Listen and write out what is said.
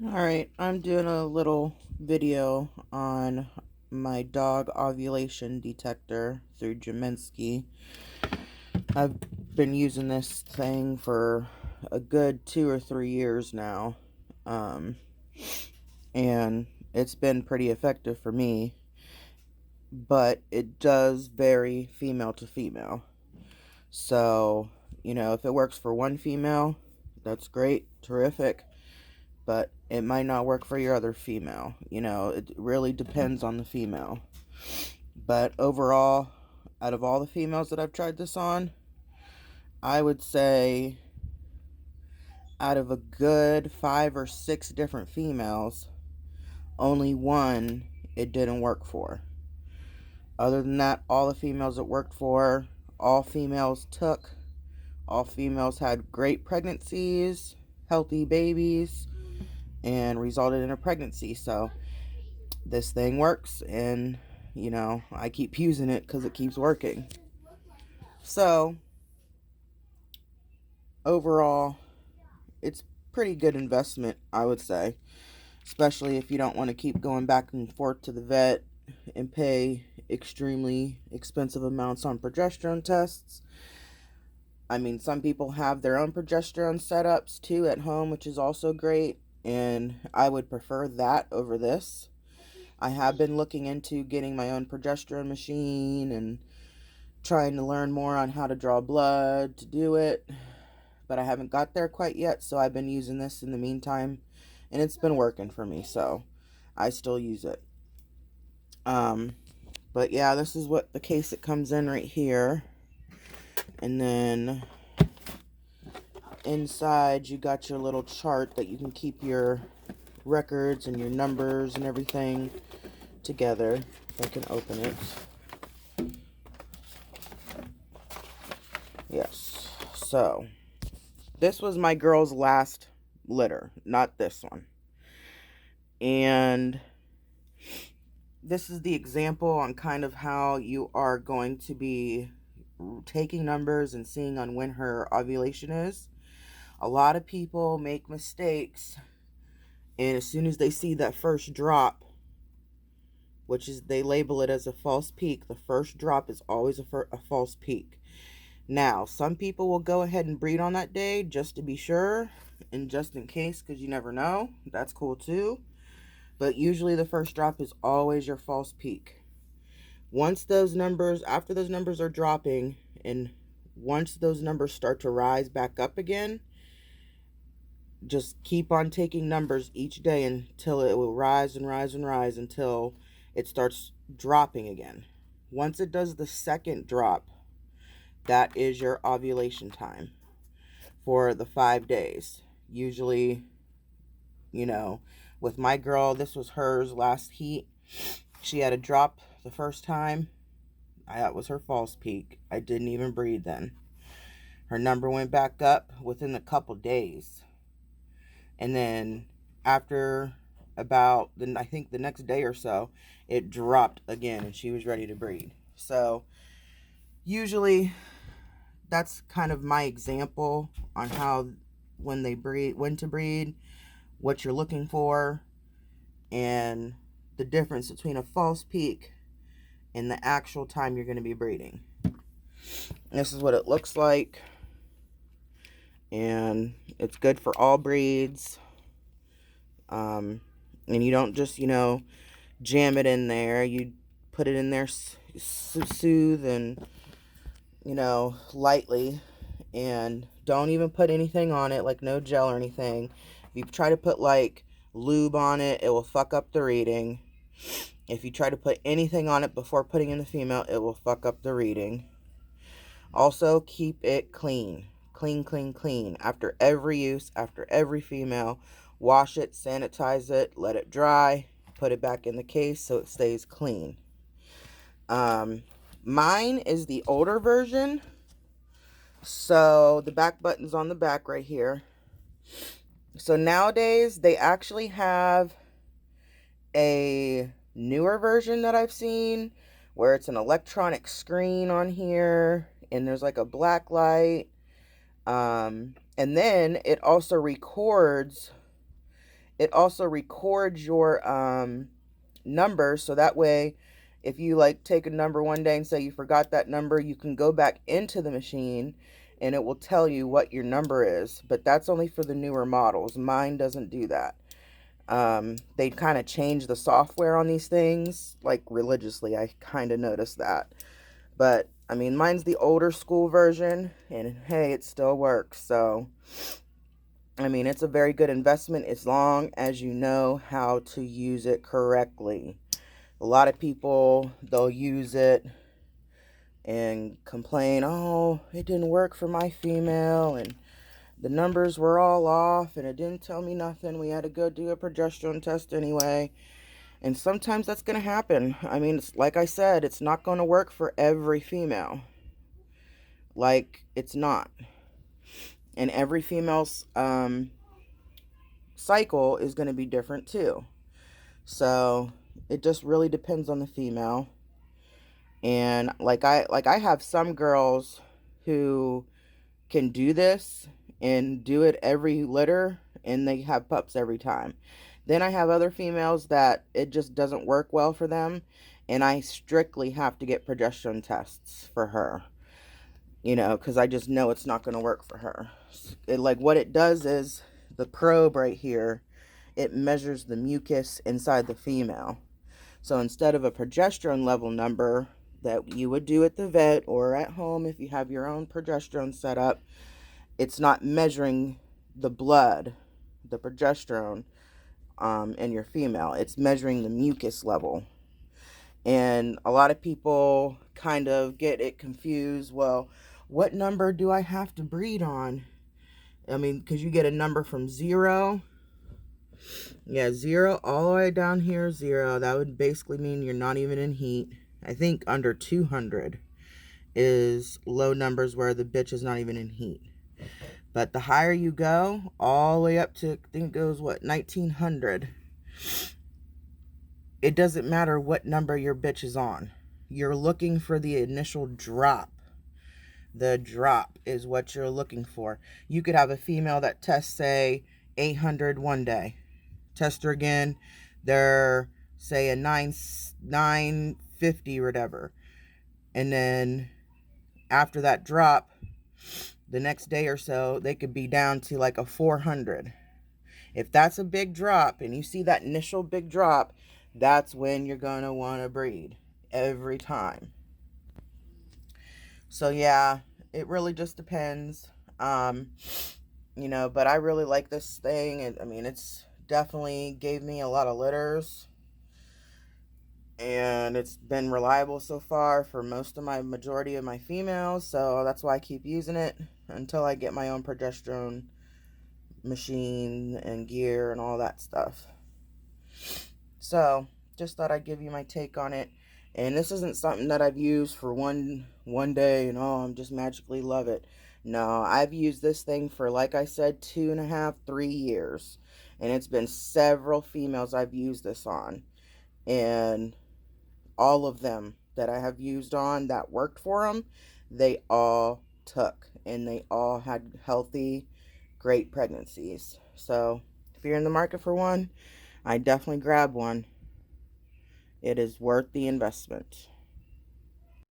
Alright, I'm doing a little video on my dog ovulation detector through draminski. I've been using this thing for a good 2 or 3 years now, um, and it's been pretty effective for me, but it does vary female to female. So, if it works for one female, that's great, terrific. But it might not work for your other female. It really depends on the female. But overall, out of all the females that I've tried this on, I would say out of a good 5 or 6 different females, only one it didn't work for. Other than that, all the females it worked for, all females took, all females had great pregnancies, healthy babies, and resulted in a pregnancy. So this thing works, and I keep using it because it keeps working. So overall, it's pretty good investment, I would say, especially if you don't want to keep going back and forth to the vet and pay extremely expensive amounts on progesterone tests. I mean, some people have their own progesterone setups too at home, which is also great, and I would prefer that over this. I have been looking into getting my own progesterone machine and trying to learn more on how to draw blood to do it, but I haven't got there quite yet, so I've been using this in the meantime, and it's been working for me, so I still use it. But yeah, this is what the case it comes in right here, and then inside you got your little chart that you can keep your records and your numbers and everything together. If I can open it. Yes. So, this was my girl's last litter, not this one. And this is the example on kind of how you are going to be taking numbers and seeing on when her ovulation is. A lot of people make mistakes, and as soon as they see that first drop, which is, they label it as a false peak, the first drop is always a false peak. Now, some people will go ahead and breed on that day just to be sure and just in case, because you never know. That's cool too. But usually the first drop is always your false peak. Once those numbers, after those numbers are dropping, and once those numbers start to rise back up again, just keep on taking numbers each day until it will rise and rise and rise until it starts dropping again. Once it does the second drop, that is your ovulation time for the 5 days. Usually, with my girl, this was hers last heat. She had a drop the first time. That was her false peak. I didn't even breathe then. Her number went back up within a couple days. And then after about, I think the next day or so, it dropped again and she was ready to breed. So usually that's kind of my example on how when to breed, what you're looking for, and the difference between a false peak and the actual time you're going to be breeding. This is what it looks like, and it's good for all breeds. And you don't just jam it in there. You put it in there soothe and lightly, and don't even put anything on it, like no gel or anything. If you try to put like lube on it, it will fuck up the reading. If you try to put anything on it before putting in the female, it will fuck up the reading. Also, keep it clean. Clean, clean, clean. After every use, after every female, wash it, sanitize it, let it dry, put it back in the case so it stays clean. Mine is the older version. So the back button's on the back right here. So nowadays they actually have a newer version that I've seen where it's an electronic screen on here and there's like a black light. And then it also records it also records your number, so that way if you like take a number one day and say you forgot that number, you can go back into the machine and it will tell you what your number is. But that's only for the newer models. Mine doesn't do that. They kind of change the software on these things like religiously. I kind of noticed that. But I mean, mine's the older school version, and hey, it still works. So I mean, it's a very good investment as long as you know how to use it correctly. A lot of people, they'll use it and complain, oh, it didn't work for my female, and the numbers were all off, and it didn't tell me nothing. We had to go do a progesterone test anyway. And sometimes that's going to happen. I mean, it's, like I said, it's not going to work for every female. Like, it's not. And every female's cycle is going to be different too. So it just really depends on the female. And like I have some girls who can do this and do it every litter, and they have pups every time. Then I have other females that it just doesn't work well for them, and I strictly have to get progesterone tests for her, you know, because I just know it's not going to work for her. Like what it does is the probe right here, it measures the mucus inside the female. So instead of a progesterone level number that you would do at the vet or at home if you have your own progesterone set up, it's not measuring the blood, the progesterone in your female. It's measuring the mucus level. And a lot of people kind of get it confused. Well, what number do I have to breed on? I mean, because you get a number from 0. Yeah, 0 all the way down here, 0. That would basically mean you're not even in heat. I think under 200 is low numbers where the bitch is not even in heat. But the higher you go, all the way up to, I think it goes, what, 1900. It doesn't matter what number your bitch is on. You're looking for the initial drop. The drop is what you're looking for. You could have a female that tests, say, 800 one day. Test her again, they're, say, a 950 or whatever. And then after that drop, the next day or so, they could be down to like a 400. If that's a big drop and you see that initial big drop, that's when you're going to want to breed every time. So yeah, it really just depends. You know, but I really like this thing. I mean, it's definitely gave me a lot of litters, and it's been reliable so far for majority of my females, so that's why I keep using it until I get my own progesterone machine and gear and all that stuff. So just thought I'd give you my take on it. And this isn't something that I've used for one day and oh, I'm just magically love it. No, I've used this thing for, like I said, 2.5, 3 years. And it's been several females I've used this on. And all of them that I have used on that worked for them, they all took. And they all had healthy, great pregnancies. So if you're in the market for one, I definitely grab one. It is worth the investment.